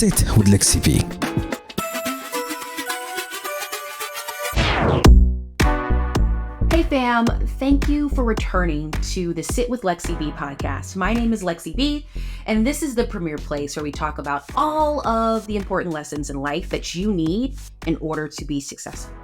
Sit with Lexi B. Hey fam, thank you for returning to the Sit with Lexi B podcast. My name is Lexi B, and this is the premier place where we talk about all of the important lessons in life that you need in order to be successful.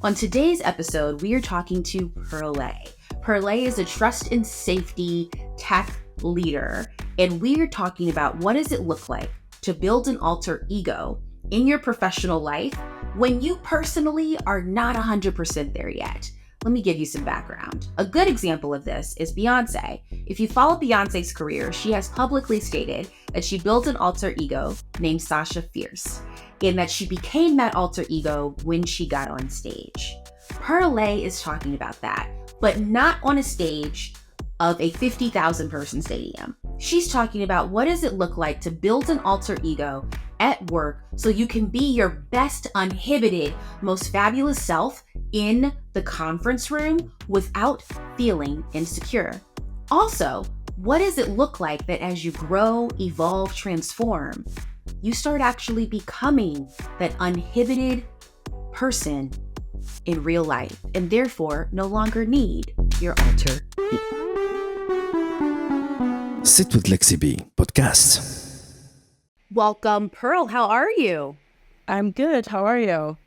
On today's episode, we are talking to Pearlé. Pearlé is a trust and safety tech leader, and we are talking about what does it look like to build an alter ego in your professional life when you personally are not 100% there yet. Let me give you some background. A good example of this is Beyoncé. If you follow Beyoncé's career, she has publicly stated that she built an alter ego named Sasha Fierce, and that she became that alter ego when she got on stage. Pearlé is talking about that, but not on a stage of a 50,000 person stadium. She's talking about what does it look like to build an alter ego at work so you can be your best, uninhibited, most fabulous self in the conference room without feeling insecure. Also, what does it look like that as you grow, evolve, transform, you start actually becoming that uninhibited person in real life and therefore no longer need your alter ego. Sit with Lexi B podcast. Welcome, Pearl. How are you? I'm good. How are you?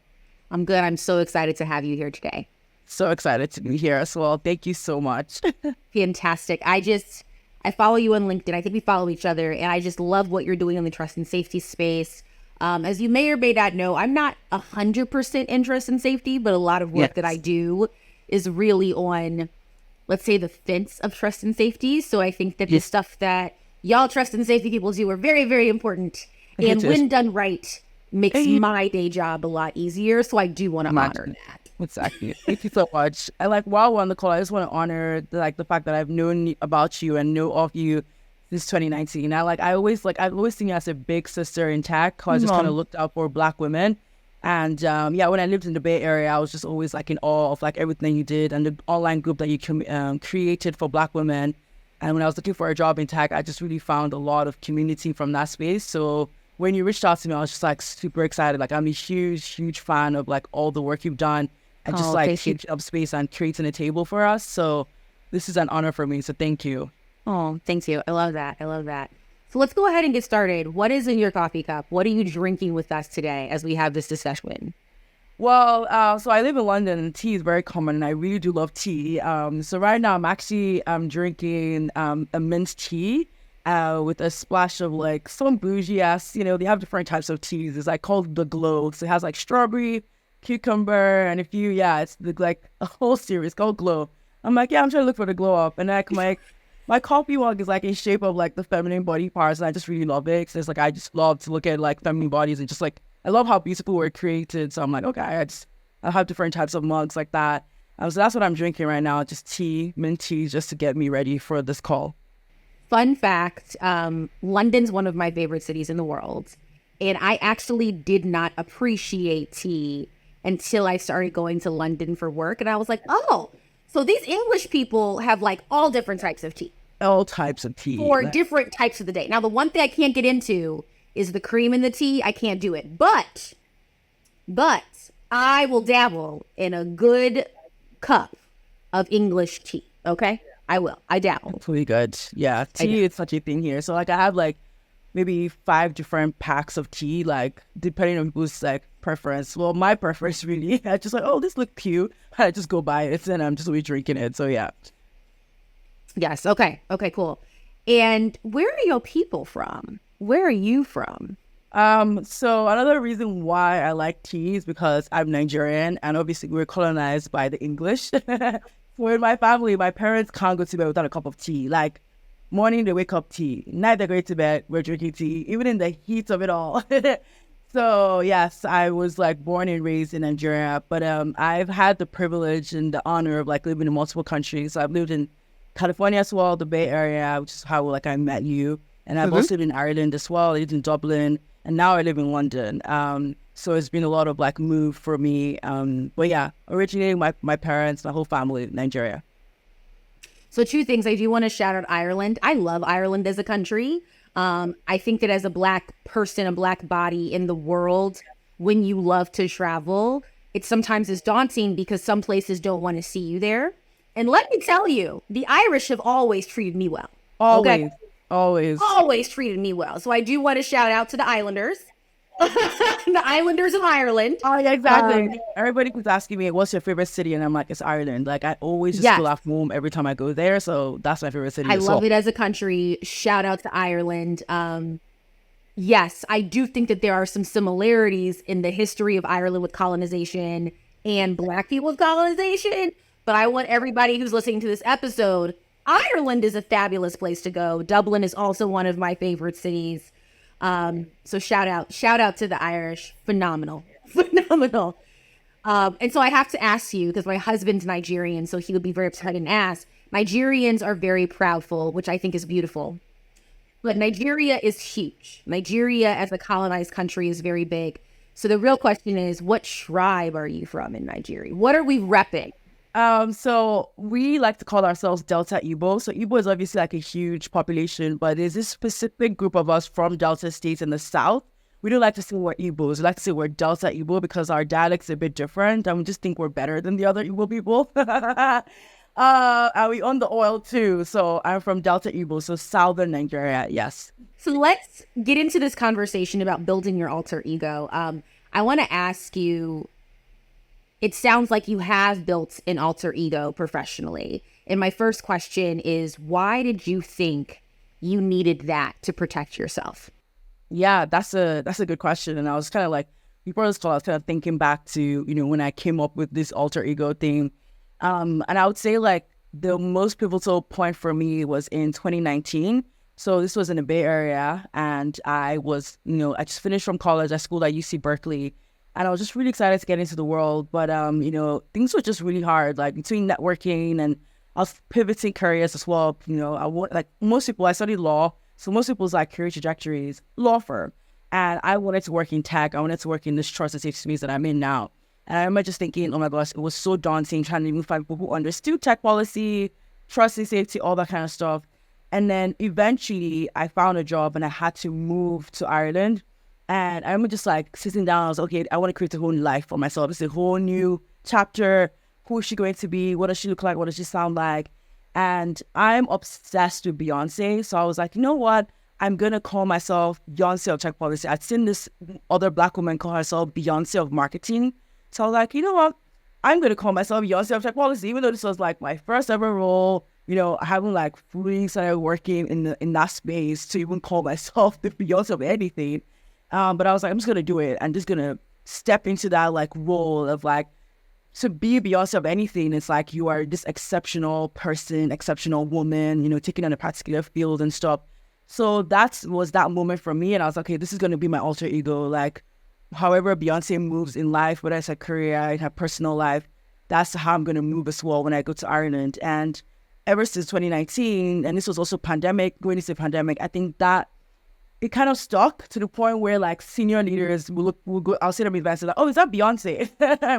I'm good. I'm so excited to have you here today. So excited to be here as well. Thank you so much. Fantastic. I follow you on LinkedIn. I think we follow each other, and I just love what you're doing in the trust and safety space. As you may or may not know, I'm not 100% in trust and safety, but a lot of work that I do is really on, let's say, the fence of trust and safety. So I think that the stuff that y'all trust and safety people do are very, very important. And when done right, makes my day job a lot easier. So I do want to honor that. Exactly. Thank you so much. And while we're on the call, I just want to honor the fact that I've known about you and know of you since 2019. I've always seen you as a big sister in tech. I just kind of looked out for Black women. And when I lived in the Bay Area, I was just always in awe of everything you did and the online group that you created for Black women. And when I was looking for a job in tech, I just really found a lot of community from that space. So when you reached out to me, I was just super excited. I'm a huge fan of all the work you've done and just taking up space and creating a table for us. So this is an honor for me. So thank you. Oh, thank you. I love that. So let's go ahead and get started. What is in your coffee cup? What are you drinking with us today as we have this discussion? Well, so I live in London and tea is very common and I really do love tea. So right now I'm drinking a mint tea with a splash of some bougie ass, they have different types of teas. It's called the Glow. So it has strawberry, cucumber, and it's a whole series called Glow. I'm I'm trying to look for the glow up. And my coffee mug is in shape of the feminine body parts, and I just really love it. So it's I just love to look at feminine bodies and just I love how beautiful we're created. So I'm okay, I'll have different types of mugs like that. So that's what I'm drinking right now, just tea, mint tea, just to get me ready for this call. Fun fact, London's one of my favorite cities in the world. And I actually did not appreciate tea until I started going to London for work. And I was oh, so these English people have all different types of tea. All types of tea. For different types of the day. Now, the one thing I can't get into is the cream in the tea. I can't do it. But I will dabble in a good cup of English tea. Okay? I will. I dabble. Pretty good. Yeah. Tea is such a thing here. So I have maybe 5 different packs of tea, depending on people's preference. Well, my preference really, I just this look cute. I just go buy it and I'm just really drinking it. So yeah. Yes. Okay, cool. And where are your people from? Where are you from? So another reason why I like tea is because I'm Nigerian and obviously we're colonized by the English. So in my family, my parents can't go to bed without a cup of tea. Morning, they wake up, tea. Night, they go to bed, we're drinking tea, even in the heat of it all. So yes, I was born and raised in Nigeria, but I've had the privilege and the honor of living in multiple countries. So I've lived in California as well, the Bay Area, which is how I met you. And I've also lived in Ireland as well. I lived in Dublin, and now I live in London. So it's been a lot of move for me. But yeah, originally my parents, my whole family, Nigeria. So 2 things. I do want to shout out Ireland. I love Ireland as a country. I think that as a Black person, a Black body in the world, when you love to travel, it sometimes is daunting because some places don't want to see you there. And let me tell you, the Irish have always treated me well. Always, Okay? always. Always treated me well. So I do want to shout out to the Islanders. The Islanders of Ireland. Oh, yeah, exactly. Everybody keeps asking me, what's your favorite city? And I'm like, it's Ireland. Like, I always just feel at home every time I go there. So that's my favorite city. I love it as a country. Shout out to Ireland. Yes, I do think that there are some similarities in the history of Ireland with colonization and Black people with colonization. But I want everybody who's listening to this episode, Ireland is a fabulous place to go. Dublin is also one of my favorite cities. So shout out to the Irish. Phenomenal. And so I have to ask you, because my husband's Nigerian, so he would be very upset and ask. Nigerians are very proudful, which I think is beautiful. But Nigeria is huge. Nigeria as a colonized country is very big. So the real question is, what tribe are you from in Nigeria? What are we repping? So we like to call ourselves Delta Igbo. So Igbo is obviously like a huge population, but there's this specific group of us from Delta states in the South. We don't like to say we're Igbos. We like to say we're Delta Igbo because our dialect's a bit different, and we just think we're better than the other Igbo people. And we own the oil too. So I'm from Delta Igbo, so Southern Nigeria, yes. So let's get into this conversation about building your alter ego. I want to ask you, it sounds like you have built an alter ego professionally. And my first question is, why did you think you needed that to protect yourself? Yeah, that's a good question. And I was kind of like, before this call, I was kind of thinking back to, when I came up with this alter ego thing. And I would say like the most pivotal point for me was in 2019. So this was in the Bay Area. And I was, I just finished from college. I schooled at UC Berkeley. And I was just really excited to get into the world. But, things were just really hard, like between networking and I was pivoting careers as well. Like most people, I studied law. So most people's like career trajectories, law firm. And I wanted to work in tech. I wanted to work in this trust and safety space that I'm in now. And I remember just thinking, oh my gosh, it was so daunting trying to even find people who understood tech policy, trust and safety, all that kind of stuff. And then eventually I found a job and I had to move to Ireland. And I remember just like sitting down, I was like, okay, I want to create a whole new life for myself. It's a whole new chapter. Who is she going to be? What does she look like? What does she sound like? And I'm obsessed with Beyoncé. So I was like, you know what? I'm going to call myself Beyoncé of tech policy. I'd seen this other Black woman call herself Beyoncé of marketing. So I was like, you know what? I'm going to call myself Beyoncé of tech policy, even though this was like my first ever role. I haven't like fully started working in that space to even call myself the Beyoncé of anything. But I was like, I'm just going to do it. I'm just going to step into that like role of like, to be Beyoncé of anything, it's like you are this exceptional person, exceptional woman, taking on a particular field and stuff. So that was that moment for me. And I was like, okay, this is going to be my alter ego. Like, however Beyoncé moves in life, whether it's her career, in her personal life, that's how I'm going to move as well when I go to Ireland. And ever since 2019, and this was also going into the pandemic, I think that it kind of stuck to the point where like senior leaders will go, I'll see them in events and like, oh, is that Beyoncé?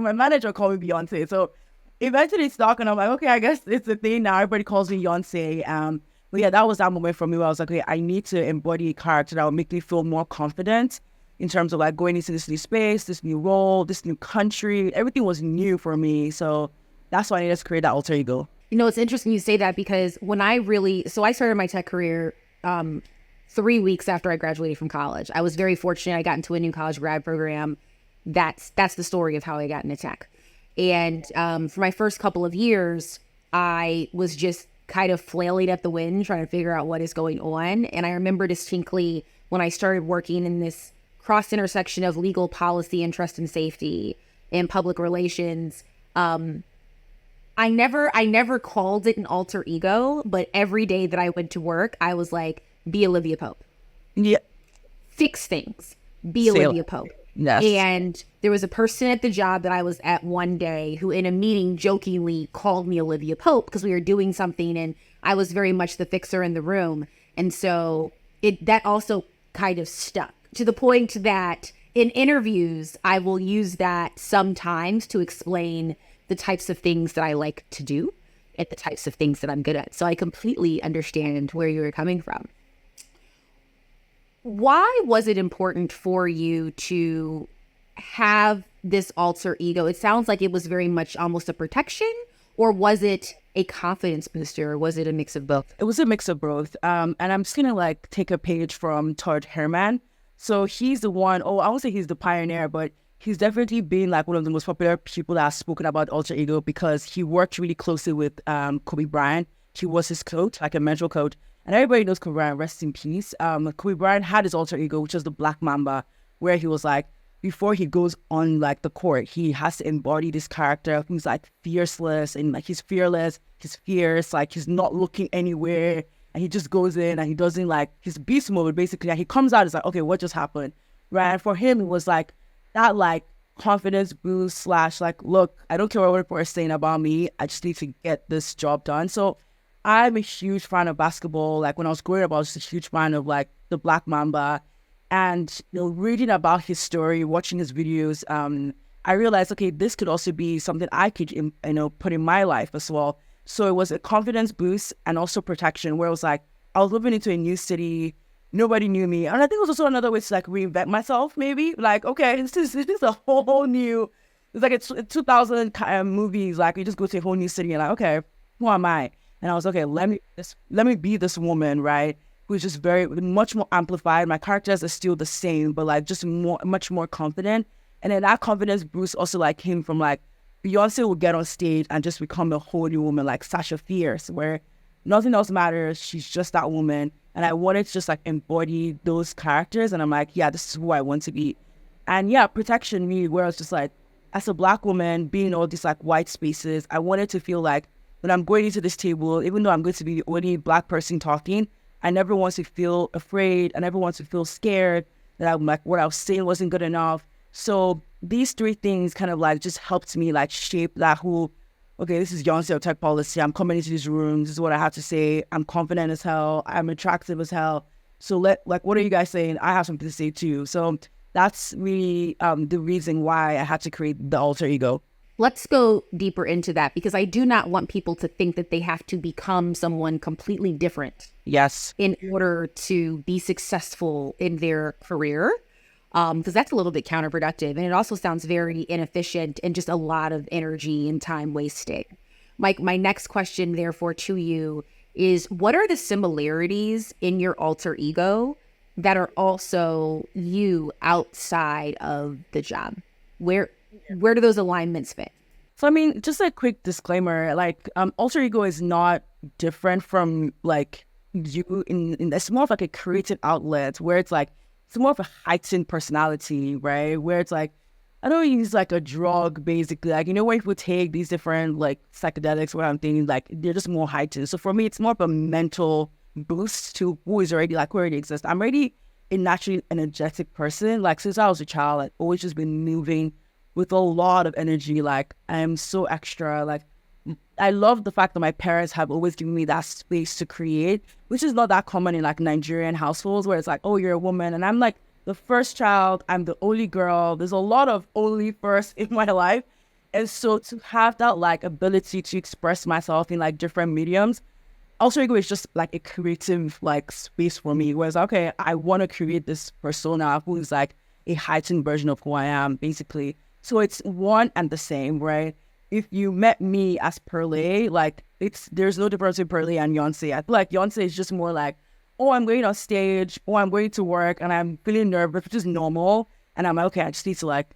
My manager called me Beyoncé. So eventually it stuck and I'm like, okay, I guess it's a thing now. Everybody calls me Beyoncé. But yeah, that was that moment for me where I was like, okay, I need to embody a character that will make me feel more confident in terms of like going into this new space, this new role, this new country. Everything was new for me. So that's why I needed to create that alter ego. It's interesting you say that because when I started my tech career 3 weeks after I graduated from college. I was very fortunate. I got into a new college grad program. That's the story of how I got into tech. And for my first couple of years, I was just kind of flailing at the wind, trying to figure out what is going on. And I remember distinctly when I started working in this cross intersection of legal policy and trust and safety and public relations. I never called it an alter ego, but every day that I went to work, I was like, be Olivia Pope. Yeah. Fix things. Be Olivia Pope. Yes. And there was a person at the job that I was at one day who in a meeting jokingly called me Olivia Pope because we were doing something and I was very much the fixer in the room. And so that also kind of stuck to the point that in interviews, I will use that sometimes to explain the types of things that I like to do and the types of things that I'm good at. So I completely understand where you were coming from. why was it important for you to have this alter ego? It sounds like it was very much almost a protection, or was it a confidence booster, or was it a mix of both? It was a mix of both. And I'm just gonna like take a page from Todd Herman. So he's the one, I won't say he's the pioneer, but he's definitely been like one of the most popular people that have spoken about alter ego, because he worked really closely with Kobe Bryant. He was his coach, like a mental coach. And everybody knows Kobe Bryant, rest in peace. Kobe Bryant had his alter ego, which was the Black Mamba, where he was like, before he goes on like the court, he has to embody this character who's like fierceless, and like he's fearless, he's fierce, like he's not looking anywhere, and he just goes in and he doesn't like his beast mode basically. And he comes out, it's like, okay, what just happened, right? And for him, it was like that like confidence boost slash like, look, I don't care what people are saying about me, I just need to get this job done. So I'm a huge fan of basketball. Like when I was growing up, I was just a huge fan of like the Black Mamba. And reading about his story, watching his videos, I realized, okay, this could also be something I could, put in my life as well. So it was a confidence boost and also protection, where it was like, I was moving into a new city, nobody knew me. And I think it was also another way to like reinvent myself, maybe. Like, okay, this is a whole new, it's like a 2000 movies, like you just go to a whole new city and like, okay, who am I? And I was, okay, let me be this woman, right? Who's just much more amplified. My characters are still the same, but like just much more confident. And then that confidence boost also like came from like Beyoncé will get on stage and just become a whole new woman, like Sasha Fierce, where nothing else matters. She's just that woman. And I wanted to just like embody those characters. And I'm like, yeah, this is who I want to be. And yeah, protection me, where I was just like, as a Black woman, being in all these like white spaces, I wanted to feel like when I'm going into this table, even though I'm going to be the only Black person talking, I never want to feel afraid. I never want to feel scared that I'm like, what I was saying wasn't good enough. So these three things kind of like just helped me like shape that whole, okay, this is Beyoncé tech policy. I'm coming into these rooms. This is what I have to say. I'm confident as hell. I'm attractive as hell. So what are you guys saying? I have something to say too. So that's really the reason why I had to create the alter ego. Let's go deeper into that, because I do not want people to think that they have to become someone completely different. Yes. In order to be successful in their career, because that's a little bit counterproductive. And it also sounds very inefficient and just a lot of energy and time wasted. Mike, my next question, therefore, to you is, what are the similarities in your alter ego that are also you outside of the job? Where do those alignments fit? So, I mean, just a quick disclaimer, like alter ego is not different from like you in it's more of like a creative outlet, where it's like, it's more of a heightened personality, right? Where it's like, I don't use like a drug basically, like, when people take these different like psychedelics, what I'm thinking, like they're just more heightened. So for me, it's more of a mental boost to who already exists. I'm already a naturally energetic person. Like since I was a child, I've always just been moving with a lot of energy. Like I'm so extra. Like I love the fact that my parents have always given me that space to create, which is not that common in like Nigerian households, where it's like, oh, you're a woman. And I'm like the first child. I'm the only girl. There's a lot of only first in my life. And so to have that like ability to express myself in like different mediums, alter ego is just like a creative like space for me. Whereas, okay, I want to create this persona who is like a heightened version of who I am, basically. So it's one and the same, right? If you met me as Pearlé, like there's no difference between Pearlé and Beyoncé. I feel like Beyoncé is just more like, oh, I'm going on stage, oh, I'm going to work, and I'm feeling nervous, which is normal. And I'm like, okay, I just need to like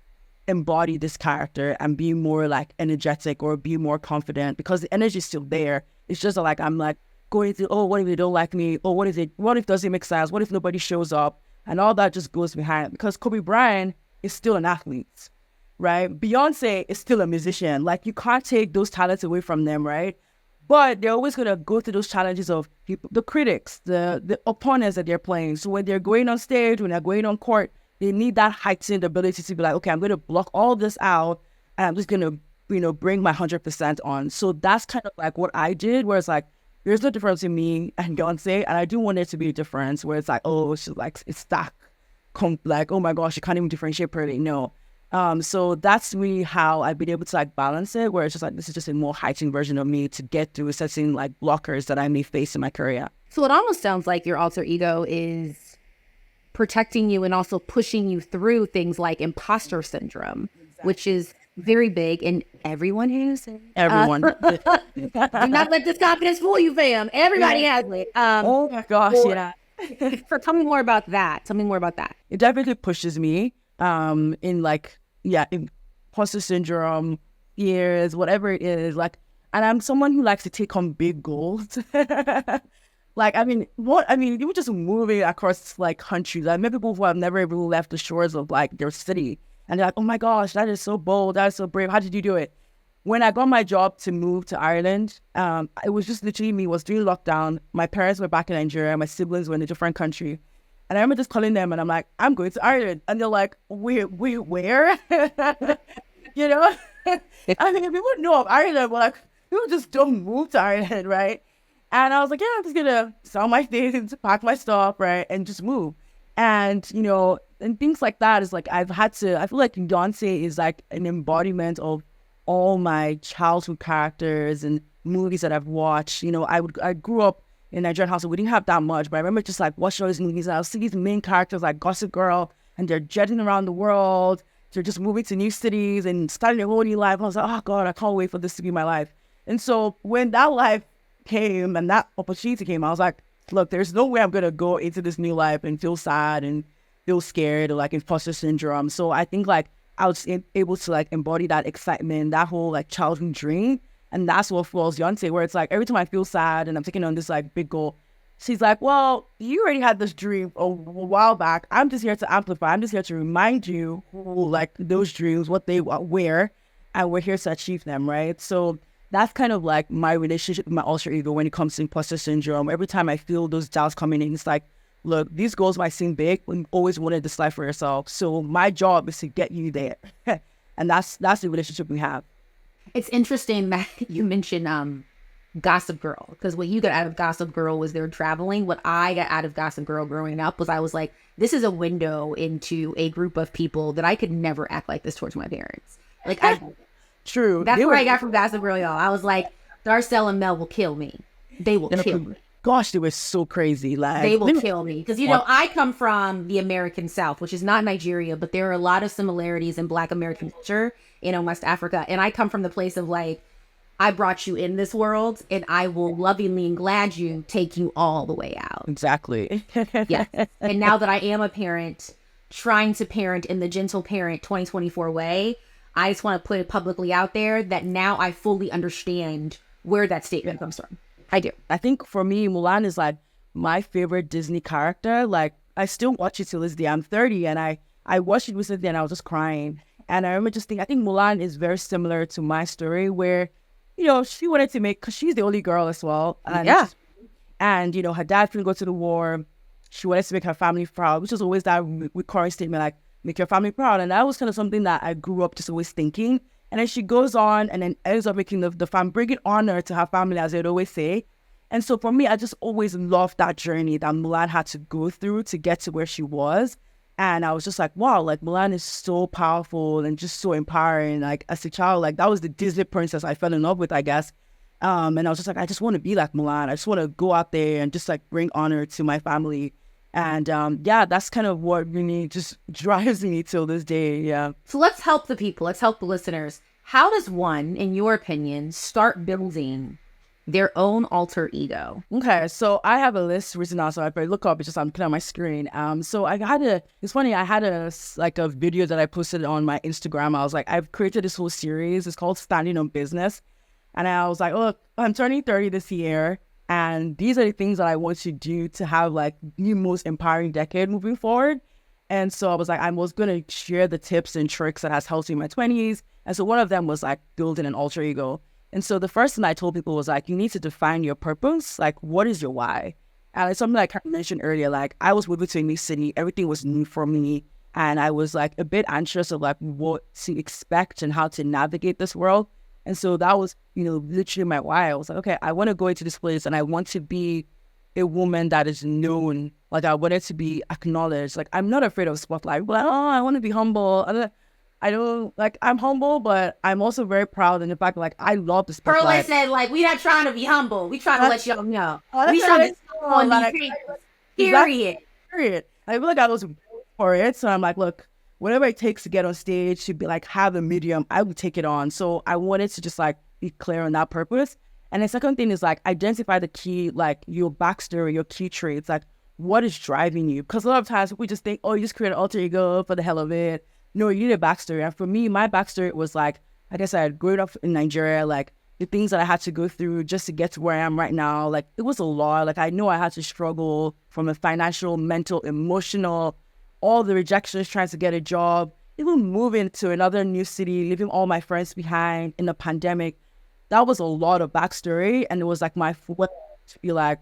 embody this character and be more like energetic or be more confident, because the energy is still there. It's just like I'm like going to, oh, what if they don't like me? Oh, what if it doesn't make sense? What if nobody shows up? And all that just goes behind, because Kobe Bryant is still an athlete, right? Beyoncé is still a musician. Like you can't take those talents away from them, right? But they're always going to go through those challenges of people, the critics, the opponents that they're playing. So when they're going on stage, when they're going on court, they need that heightened ability to be like, okay, I'm going to block all this out and I'm just going to, bring my 100% on. So that's kind of like what I did, where it's like, there's no difference in me and Beyoncé, and I do want it to be a difference where it's like, oh, she's like, it's that, like, oh my gosh, she can't even differentiate Pearlé. No. So that's really how I've been able to like balance it, where it's just like, this is just a more heightened version of me to get through certain like blockers that I may face in my career. So it almost sounds like your alter ego is protecting you and also pushing you through things like imposter syndrome, which is very big and everyone has it. Everyone. Do not let this confidence fool you, fam. Everybody has it. Oh my gosh, yeah. Tell me more about that. It definitely pushes me in like, imposter syndrome, fears, whatever it is. Like, and I'm someone who likes to take on big goals. Like, you were just moving across like countries. I met people who have never even left the shores of like their city. And they're like, oh my gosh, that is so bold. That is so brave. How did you do it? When I got my job to move to Ireland, it was just literally me. It was during lockdown. My parents were back in Nigeria. My siblings were in a different country. And I remember just calling them and I'm like, I'm going to Ireland. And they're like, where? You know? I mean, people know of Ireland, but like, people just don't move to Ireland, right? And I was like, yeah, I'm just going to sell my things, pack my stuff, right? And just move. And, you know, and things like that is like, I feel like Beyoncé is like an embodiment of all my childhood characters and movies that I've watched. You know, I grew up in a Nigerian house, so we didn't have that much, but I remember just like watching all these movies and I would see these main characters like Gossip Girl and they're jetting around the world. They're just moving to new cities and starting their whole new life. I was like, oh God, I can't wait for this to be my life. And so when that life came and that opportunity came, I was like, look, there's no way I'm going to go into this new life and feel sad and feel scared or like imposter syndrome. So I think like I was able to like embody that excitement, that whole like childhood dream. And that's what fuels Beyoncé, where it's like every time I feel sad and I'm taking on this like big goal, she's like, well, you already had this dream a while back. I'm just here to amplify. I'm just here to remind you who, like those dreams, what they were, and we're here to achieve them, right? So that's kind of like my relationship with my alter ego when it comes to imposter syndrome. Every time I feel those doubts coming in, it's like, look, these goals might seem big, but you always wanted this life for yourself. So my job is to get you there. And that's the relationship we have. It's interesting that you mentioned Gossip Girl, because what you got out of Gossip Girl was their traveling. What I got out of Gossip Girl growing up was I was like, this is a window into a group of people that I could never act like this towards my parents. Like, True. That's what I got from Gossip Girl, y'all. I was like, Darcel and Mel will kill me. They will kill me. Gosh, they were so crazy. Like, they will kill me. Because, you know, I come from the American South, which is not Nigeria, but there are a lot of similarities in Black American culture, you know, West Africa. And I come from the place of like, I brought you in this world and I will lovingly and glad you take you all the way out. Exactly. Yes. And now that I am a parent, trying to parent in the gentle parent 2024 way, I just want to put it publicly out there that now I fully understand where that statement comes from. I do. I think for me, Mulan is like my favorite Disney character. Like, I still watch it till this day. I'm 30 and I watched it recently and I was just crying. And I remember just thinking, I think Mulan is very similar to my story where, you know, she wanted to make, because she's the only girl as well. And, yeah. And, you know, her dad couldn't go to the war. She wanted to make her family proud, which is always that recurring statement, like, make your family proud. And that was kind of something that I grew up just always thinking. And then she goes on and then ends up making the family, bringing honor to her family, as they'd always say. And so for me, I just always loved that journey that Mulan had to go through to get to where she was. And I was just like, wow, like Mulan is so powerful and just so empowering. Like as a child, like that was the Disney princess I fell in love with, I guess. And I was just like, I just want to be like Mulan. I just want to go out there and just like bring honor to my family. And yeah, that's kind of what really just drives me till this day. Yeah. So let's help the people. Let's help the listeners. How does one, in your opinion, start building their own alter ego? Okay, so I have a list written out, so if I look up, it's just I'm putting on my screen. So it's funny, I had a video that I posted on my Instagram. I was like, I've created this whole series. It's called Standing on Business. And I was like, look, I'm turning 30 this year. And these are the things that I want to do to have like the most empowering decade moving forward. And so I was like, I was going to share the tips and tricks that has helped me in my 20s. And so one of them was like building an alter ego. And so the first thing I told people was like, you need to define your purpose. Like, what is your why? And it's something like I mentioned earlier, like I was moving to a new city. Everything was new for me. And I was like a bit anxious of like what to expect and how to navigate this world. And so that was, you know, literally my why. I was like, okay, I want to go into this place and I want to be a woman that is known. Like I wanted to be acknowledged. Like I'm not afraid of spotlight. But like, oh, I want to be humble. I'm humble, but I'm also very proud in the fact like I love the spotlight. Pearlé said like, we not trying to be humble. We trying to let y'all know. We trying to on these things. Period. I feel like I was for it. So I'm like, look, whatever it takes to get on stage, to be like, have a medium, I would take it on. So I wanted to just like be clear on that purpose. And the second thing is like, identify the key, like your backstory, your key traits, like what is driving you? Because a lot of times we just think, oh, you just create an alter ego for the hell of it. No, you need a backstory. And for me, my backstory was like I said, growing up in Nigeria, like the things that I had to go through just to get to where I am right now, like it was a lot. Like I know I had to struggle from a financial, mental, emotional, all the rejections, trying to get a job, even moving to another new city, leaving all my friends behind in the pandemic. That was a lot of backstory. And it was like my foot to be like,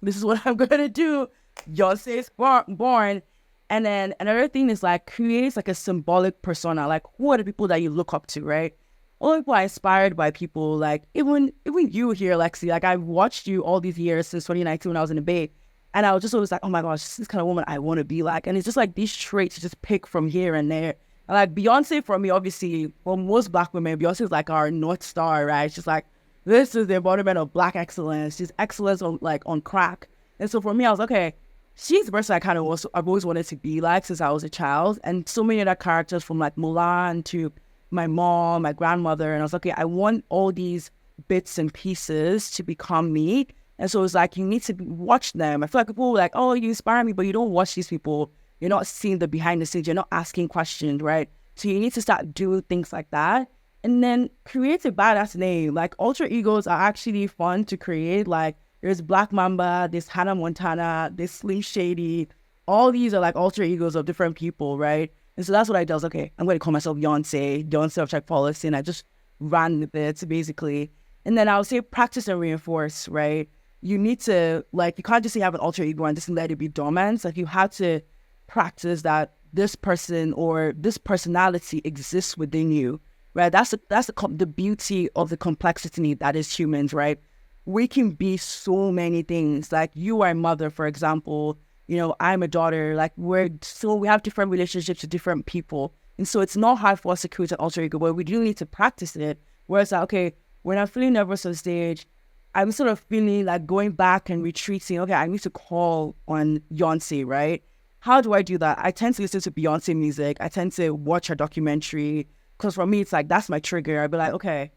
this is what I'm going to do. Beyoncé is born. And then another thing is like creates like a symbolic persona. Like who are the people that you look up to, right? All people are inspired by people like even you here, Lexi. Like I've watched you all these years since 2019 when I was in the Bay. And I was just always like, oh my gosh, this is the kind of woman I want to be like. And it's just like these traits you just pick from here and there. And like Beyonce for me, obviously, for most Black women, Beyonce is like our North Star, right? She's like, this is the embodiment of Black excellence. She's excellence on crack. And so for me, I was like, okay, she's the person I've always wanted to be like since I was a child. And so many other characters from like Mulan to my mom, my grandmother. And I was like, okay, I want all these bits and pieces to become me. And so it's like, you need to watch them. I feel like people are like, oh, you inspire me, but you don't watch these people. You're not seeing the behind the scenes. You're not asking questions, right? So you need to start doing things like that. And then create a badass name. Like alter egos are actually fun to create. Like there's Black Mamba, there's Hannah Montana, there's Slim Shady. All these are like alter egos of different people, right? And so that's what I did. I was okay, I'm going to call myself Beyoncé of Check Policy. And I just ran with it basically. And then I would say practice and reinforce, right? You need to, like, you can't just say you have an alter ego and just let it be dormant. Like, you have to practice that this person or this personality exists within you, right? That's the beauty of the complexity that is humans, right? We can be so many things. Like, you are a mother, for example. You know, I'm a daughter. Like, we have different relationships with different people. And so it's not hard for us to create an alter ego, but we do need to practice it. Whereas, like, okay, when I'm feeling nervous on stage, I'm sort of feeling like going back and retreating. Okay, I need to call on Beyoncé, right? How do I do that? I tend to listen to Beyoncé music. I tend to watch her documentary. Because for me, it's like, that's my trigger. I'd be like, okay,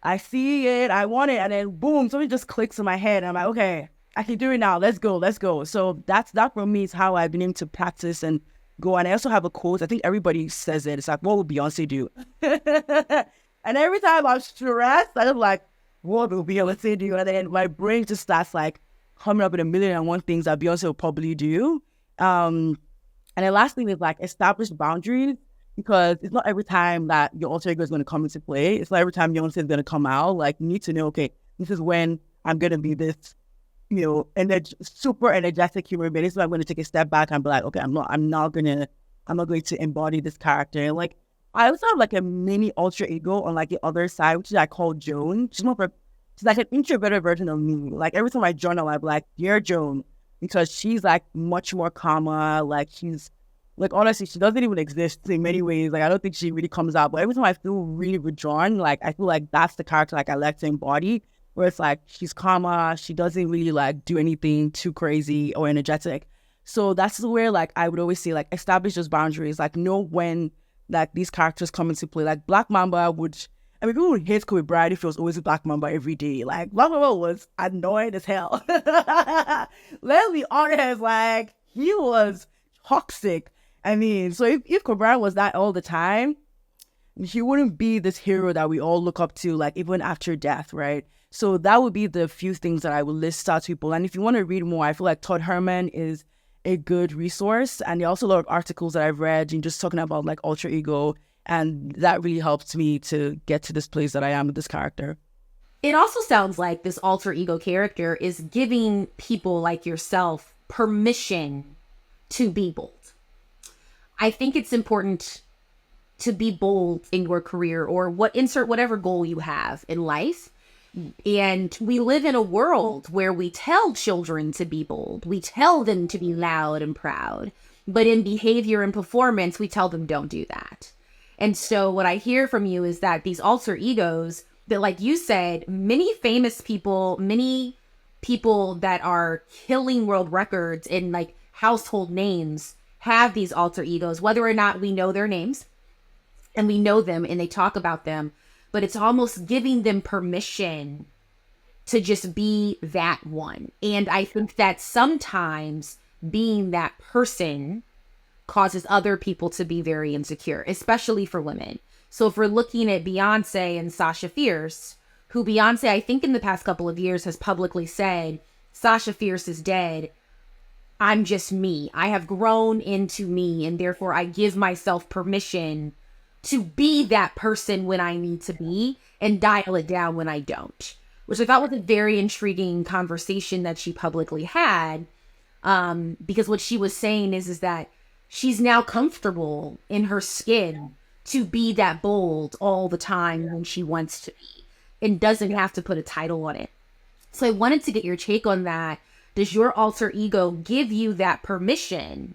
I see it. I want it. And then boom, something just clicks in my head. I'm like, okay, I can do it now. Let's go. So that for me is how I've been able to practice and go. And I also have a quote. I think everybody says it. It's like, what would Beyoncé do? And every time I'm stressed, I'm like, what will Beyoncé do? And then my brain just starts like coming up with 1,000,001 things that Beyonce will probably do. And the last thing is like establish boundaries, because it's not every time that your alter ego is going to come into play. It's not every time Beyonce is going to come out. Like, you need to know, okay, this is when I'm going to be this, super energetic human being. This is when I'm going to take a step back and be like, okay, I'm not going to embody this character. And like, I also have like a mini alter ego on like the other side, which is I call Joan. She's like an introverted version of me. Like every time I journal, I'm like, dear Joan, because she's like much more calmer. Like she's like, honestly, she doesn't even exist in many ways. Like I don't think she really comes out. But every time I feel really withdrawn, like I feel like that's the character like I like to embody. Where it's like she's calmer, she doesn't really like do anything too crazy or energetic. So that's where like I would always say like establish those boundaries. Like know when like these characters come into play. Like Black Mamba people would hate Kobe Bryant if it was always a Black Mamba every day. Like Black Mamba was annoying as hell. Let's be honest, like he was toxic. I mean, so if Kobe Bryant was that all the time, he wouldn't be this hero that we all look up to, like even after death, right? So that would be the few things that I would list out to people. And if you want to read more, I feel like Todd Herman is a good resource, and there are also a lot of articles that I've read and just talking about like alter ego, and that really helped me to get to this place that I am with this character. It also sounds like this alter ego character is giving people like yourself permission to be bold. I think it's important to be bold in your career or insert whatever goal you have in life. And we live in a world where we tell children to be bold. We tell them to be loud and proud. But in behavior and performance, we tell them don't do that. And so what I hear from you is that these alter egos that, like you said, many famous people, many people that are killing world records in like household names have these alter egos, whether or not we know their names and we know them and they talk about them, but it's almost giving them permission to just be that one. And I think that sometimes being that person causes other people to be very insecure, especially for women. So if we're looking at Beyoncé and Sasha Fierce, who Beyoncé, I think in the past couple of years has publicly said, Sasha Fierce is dead. I'm just me. I have grown into me, and therefore I give myself permission to be that person when I need to be and dial it down when I don't, which I thought was a very intriguing conversation that she publicly had. Because what she was saying is that she's now comfortable in her skin to be that bold all the time when she wants to be and doesn't have to put a title on it. So I wanted to get your take on that. Does your alter ego give you that permission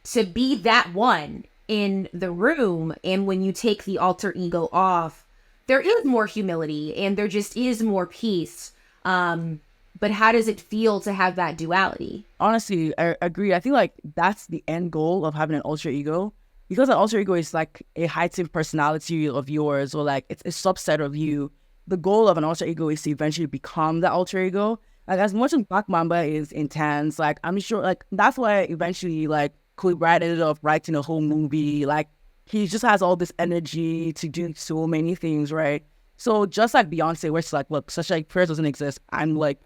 to be that one in the room? And when you take the alter ego off, there is more humility and there just is more peace. But how does it feel to have that duality? Honestly, I agree. I think like that's the end goal of having an alter ego, because an alter ego is like a heightened personality of yours, or like it's a subset of you. The goal of an alter ego is to eventually become the alter ego. Like as much as Black Mamba is intense, like I'm sure like that's why eventually like Kobe Bryant ended up writing a whole movie. Like he just has all this energy to do so many things, right? So just like Beyonce, where it's like, look, such like Fierce doesn't exist. I'm like,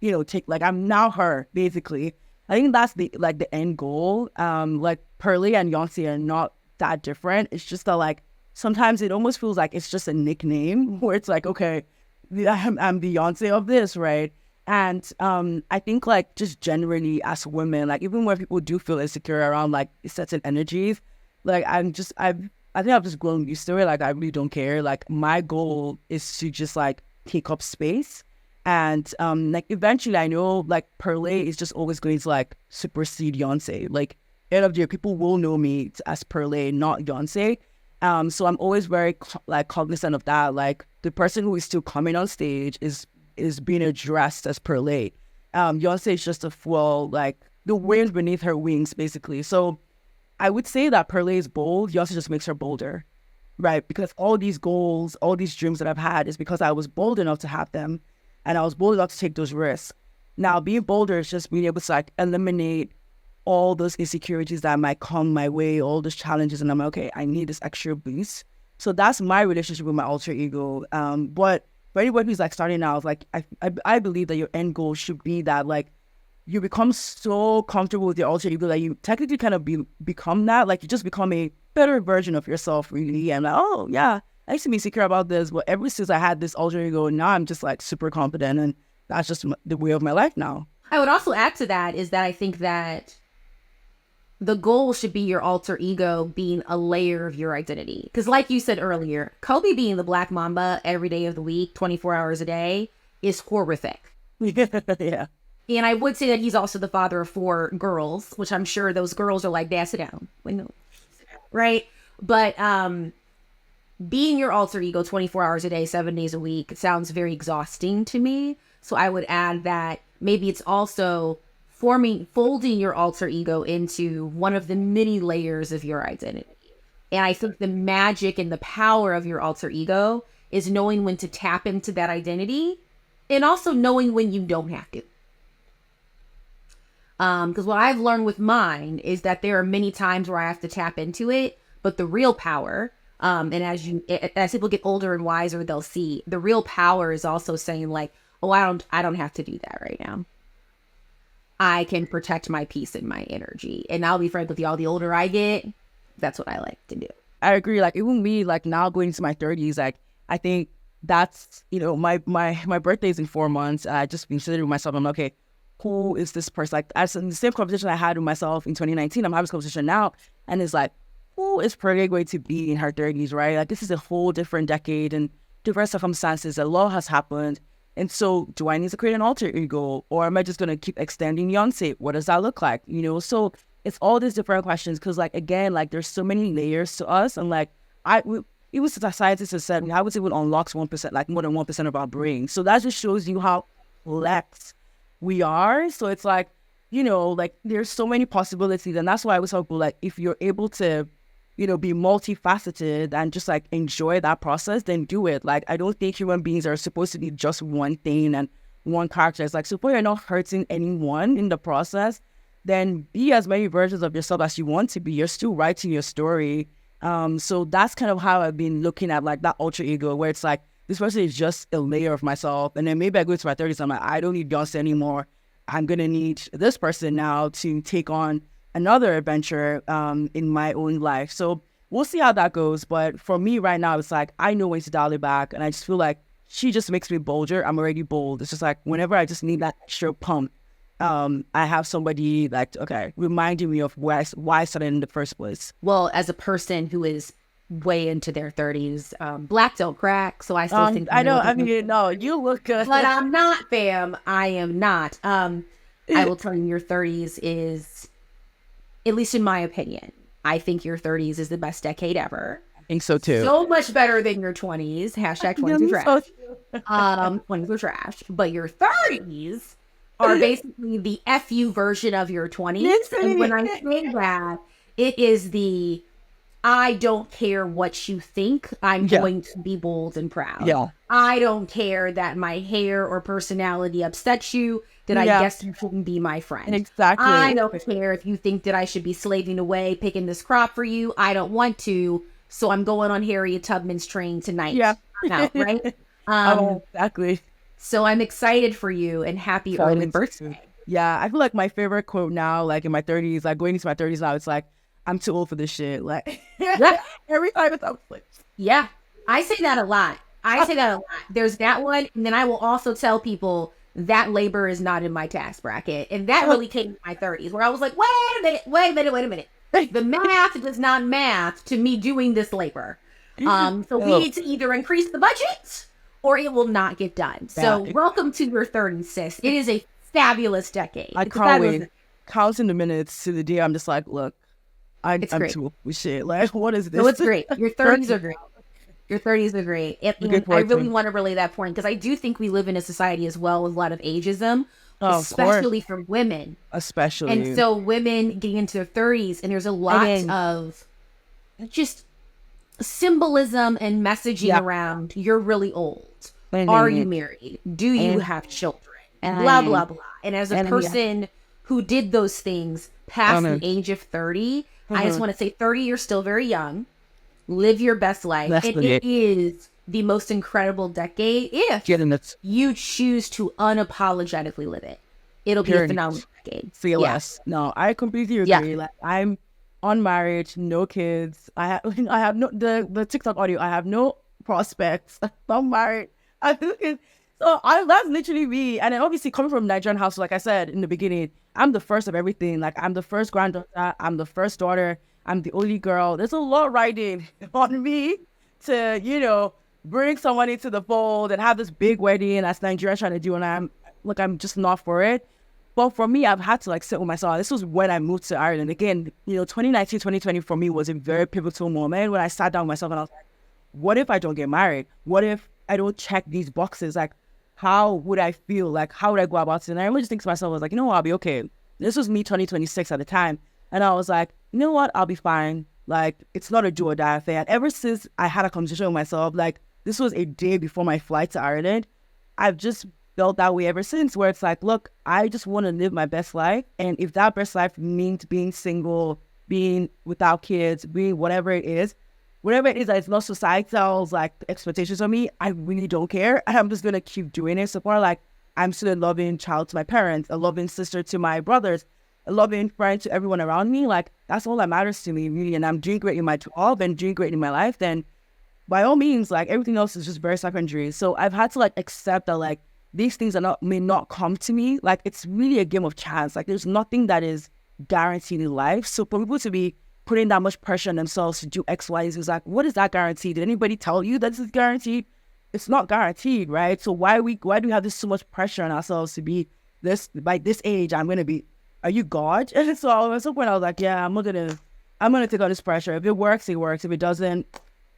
you know, I'm now her, basically. I think that's the end goal. Like Pearlé and Beyoncé are not that different. It's just that like sometimes it almost feels like it's just a nickname where it's like, okay, I'm Beyoncé of this, right? And I think like just generally as women, like even when people do feel insecure around like certain energies, like I think I've just grown used to it. Like I really don't care. Like my goal is to just like take up space. And like eventually I know like Pearlé is just always going to like supersede Beyoncé. Like end of the year, people will know me as Pearlé, not Beyoncé. So I'm always very cognizant of that. Like the person who is still coming on stage is being addressed as Pearlé. Beyoncé is just a full, like the wind beneath her wings, basically. So I would say that Pearlé is bold. Beyoncé just makes her bolder, right? Because all these goals, all these dreams that I've had is because I was bold enough to have them. And I was bold enough to take those risks. Now, being bolder is just being able to like eliminate all those insecurities that might come my way, all those challenges. And I'm like, okay, I need this extra boost. So that's my relationship with my alter ego. But for anyone who's like starting out, like I believe that your end goal should be that like you become so comfortable with your alter ego that you technically kind of become that. Like you just become a better version of yourself, really. And like, oh yeah, I used to be insecure about this, but ever since I had this alter ego, now I'm just like super confident, and that's just the way of my life now. I would also add to that is that I think that the goal should be your alter ego being a layer of your identity. Because like you said earlier, Kobe being the Black Mamba every day of the week, 24 hours a day, is horrific. Yeah. And I would say that he's also the father of 4 girls, which I'm sure those girls are like, Dad, sit down. Right? But being your alter ego 24 hours a day, 7 days a week, it sounds very exhausting to me. So I would add that maybe it's also folding your alter ego into one of the many layers of your identity. And I think the magic and the power of your alter ego is knowing when to tap into that identity and also knowing when you don't have to. Because what I've learned with mine is that there are many times where I have to tap into it, but the real power, and as people get older and wiser, they'll see the real power is also saying like, oh, I don't have to do that right now. I can protect my peace and my energy. And I'll be frank with y'all, the older I get, that's what I like to do. I agree. Like even me, like now going into my 30s, like I think that's, you know, my birthday is in 4 months. I just been sitting with myself. I'm like, okay, who is this person? Like as in the same conversation I had with myself in 2019, I'm having this conversation now. And it's like, who is Pearlé going to be in her 30s, right? Like this is a whole different decade and different circumstances. A lot has happened. And so do I need to create an alter ego, or am I just going to keep extending Beyoncé? What does that look like? You know, so it's all these different questions. Cause like, again, like there's so many layers to us. And like, even scientists have said, I would say it unlocks 1%, like more than 1% of our brain. So that just shows you how complex we are. So it's like, like there's so many possibilities. And that's why I was hopeful, like, if you're able to, be multifaceted and just like enjoy that process, then do it. Like, I don't think human beings are supposed to be just one thing and one character. It's like, suppose you're not hurting anyone in the process, then be as many versions of yourself as you want to be. You're still writing your story. So that's kind of how I've been looking at like that alter ego, where it's like, this person is just a layer of myself. And then maybe I go into my 30s, I'm like, I don't need Beyoncé anymore. I'm going to need this person now to take on another adventure in my own life. So we'll see how that goes. But for me right now, it's like, I know when to dial it back. And I just feel like she just makes me bolder. I'm already bold. It's just like, whenever I just need that extra pump, I have somebody like, okay, reminding me of why I started in the first place. Well, as a person who is way into their 30s, black don't crack, so I still think I know. I mean, no, you look good, but I'm not, fam. I am not. I will tell you, your 30s is, at least in my opinion, I think your 30s is the best decade ever. I think so too. So much better than your 20s. Hashtag 20s are trash. 20s are trash. But your 30s are basically the FU version of your 20s. And when I say that, it is the, I don't care what you think. I'm going to be bold and proud. Yeah. I don't care that my hair or personality upsets you, that I guess you shouldn't be my friend. Exactly. I don't care if you think that I should be slaving away, picking this crop for you. I don't want to. So I'm going on Harriet Tubman's train tonight. Yeah. Out, right? Exactly. So I'm excited for you and happy early birthday. Yeah. I feel like my favorite quote now, like in my 30s, like going into my 30s now, it's like, I'm too old for this shit. Like, every time it's like, yeah, I say that a lot. There's that one. And then I will also tell people that labor is not in my tax bracket. And that really came in my 30s, where I was like, wait a minute. The math does not math to me doing this labor. So we need to either increase the budget or it will not get done. So welcome to your 30s, sis. It is a fabulous decade. I can't wait. Counting the minutes to the day, I'm just like, look, I'm too old for shit. Like, what is this? No, it's great. Your 30s are great. Your 30s are great. I really want to relay that point, because I do think we live in a society as well with a lot of ageism, especially for women. Especially. And so women getting into their 30s, and there's a lot of just symbolism and messaging around, you're really old. Are you married? Do you have children? And blah, blah, blah. And as a person who did those things past the age of 30, I just want to say 30, you're still very young. Live your best life. It is the most incredible decade if you choose to unapologetically live it. It'll be a phenomenal decade. Fearless. Yeah. No, I completely agree. Yeah. Like, I'm unmarried, no kids. I have no the TikTok audio. I have no prospects. I'm married. So that's literally me. And then obviously coming from Nigerian house, like I said in the beginning, I'm the first of everything. Like, I'm the first granddaughter. I'm the first daughter. I'm the only girl. There's a lot riding on me to, bring someone into the fold and have this big wedding as Nigerians trying to do. And I'm just not for it. But for me, I've had to like sit with myself. This was when I moved to Ireland. Again, 2019, 2020 for me was a very pivotal moment when I sat down with myself and I was like, what if I don't get married? What if I don't check these boxes? Like, how would I feel? Like, how would I go about it? And I really just think to myself, I was like, you know what, I'll be okay. This was me 2026 at the time. And I was like, you know what, I'll be fine. Like, it's not a do or die affair. And ever since I had a conversation with myself, like, this was a day before my flight to Ireland, I've just felt that way ever since, where it's like, look, I just want to live my best life. And if that best life means being single, being without kids, being whatever it is that it's not societal's like expectations of me, I really don't care. And I'm just going to keep doing it. So far, like, I'm still a loving child to my parents, a loving sister to my brothers, a loving friend to everyone around me. Like, that's all that matters to me, really. And I'm doing great in my job and doing great in my life. Then by all means, like, everything else is just very secondary. So I've had to like accept that like these things may not come to me. Like, it's really a game of chance. Like, there's nothing that is guaranteed in life. So for people to be putting that much pressure on themselves to do X, Y, Z, is like, what is that guaranteed? Did anybody tell you that this is guaranteed? It's not guaranteed, right? So why do we have this so much pressure on ourselves to be this, by this age, I'm going to be, are you God? And so at some point I was like, yeah, I'm gonna take on this pressure. If it works, it works. If it doesn't,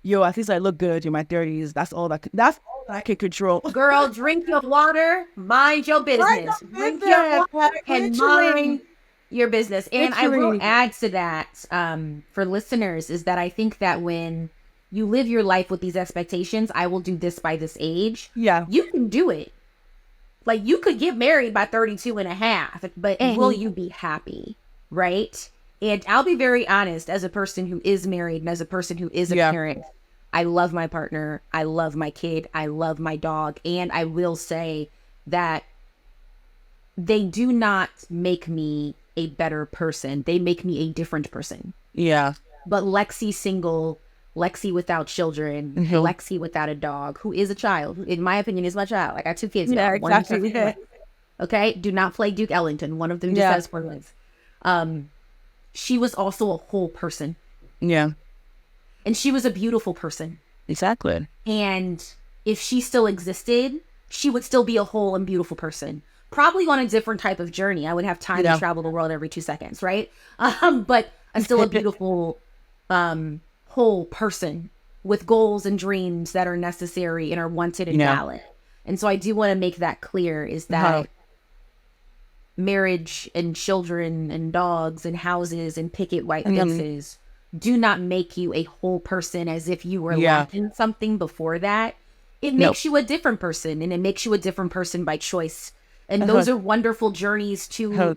yo, at least I look good in my 30s. That's all that I can control. Girl, drink your water, mind your business. Drink your water and mind your business. And I will add to that, for listeners, is that I think that when you live your life with these expectations, I will do this by this age. Yeah. You can do it. Like, you could get married by 32 and a half, but will you be happy? Right? And I'll be very honest, as a person who is married and as a person who is a parent, I love my partner. I love my kid. I love my dog. And I will say that they do not make me a better person. They make me a different person. Yeah. But Lexi single, Lexi without children, Lexi without a dog, who is a child, in my opinion, is my child. I got 2 kids. Yeah, now. exactly. Okay? Do not play Duke Ellington. One of them just has 4 legs. She was also a whole person. Yeah. And she was a beautiful person. Exactly. And if she still existed, she would still be a whole and beautiful person. Probably on a different type of journey. I would have time to travel the world every 2 seconds, right? But still a beautiful whole person with goals and dreams that are necessary and are wanted and valid. And so I do want to make that clear, is that marriage and children and dogs and houses and picket white fences do not make you a whole person as if you were lacking something before that. It makes you a different person, and it makes you a different person by choice. And those are wonderful journeys to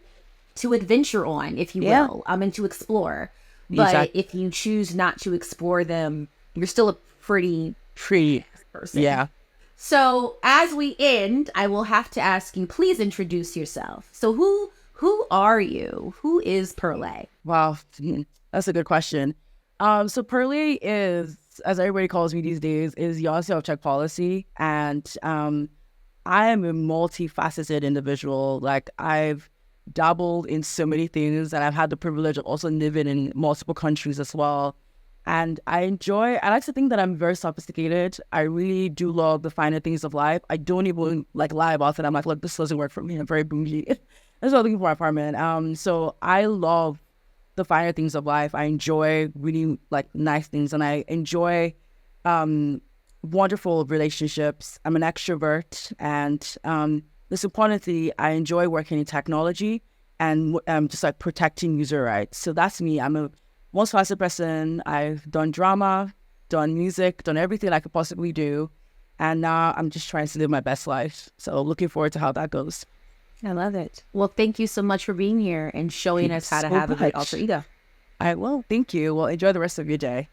adventure on, if you will, and to explore. But if you choose not to explore them, you're still a pretty person. Yeah. So as we end, I will have to ask you, please introduce yourself. So who are you? Who is Pearlé? Wow, that's a good question. So Pearlé is, as everybody calls me these days, is Beyoncé of Check Policy. And I am a multifaceted individual. Like, I've dabbled in so many things, and I've had the privilege of also living in multiple countries as well. And I like to think that I'm very sophisticated. I really do love the finer things of life. I don't even lie about it. I'm like, look, this doesn't work for me. I'm very bougie. That's what I'm looking for my apartment. So I love the finer things of life. I enjoy really nice things, and I enjoy wonderful relationships. I'm an extrovert, and this importantly, I enjoy working in technology and just protecting user rights. So that's me. I'm a most facet person. I've done drama, done music, done everything I could possibly do. And now I'm just trying to live my best life. So looking forward to how that goes. I love it. Well, thank you so much for being here and showing us how to have a great alter ego. I will. Thank you. Well, enjoy the rest of your day.